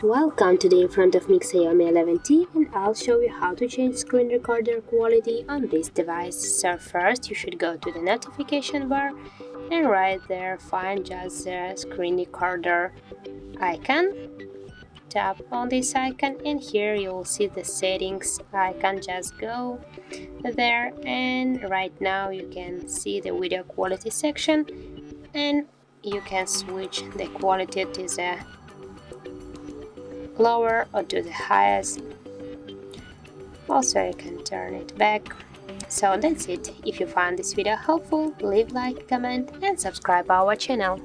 Welcome, today in front of me XIAOMI 11T, and I'll show you how to change screen recorder quality on this device. So first you should go to the notification bar and right there find just the screen recorder icon. Tap on this icon and here you will see the settings icon. Just go there and right now you can see the video quality section and you can switch the quality to the lower or to the highest. Also you can turn it back. So that's it. If you found this video helpful, leave like, comment and subscribe our channel.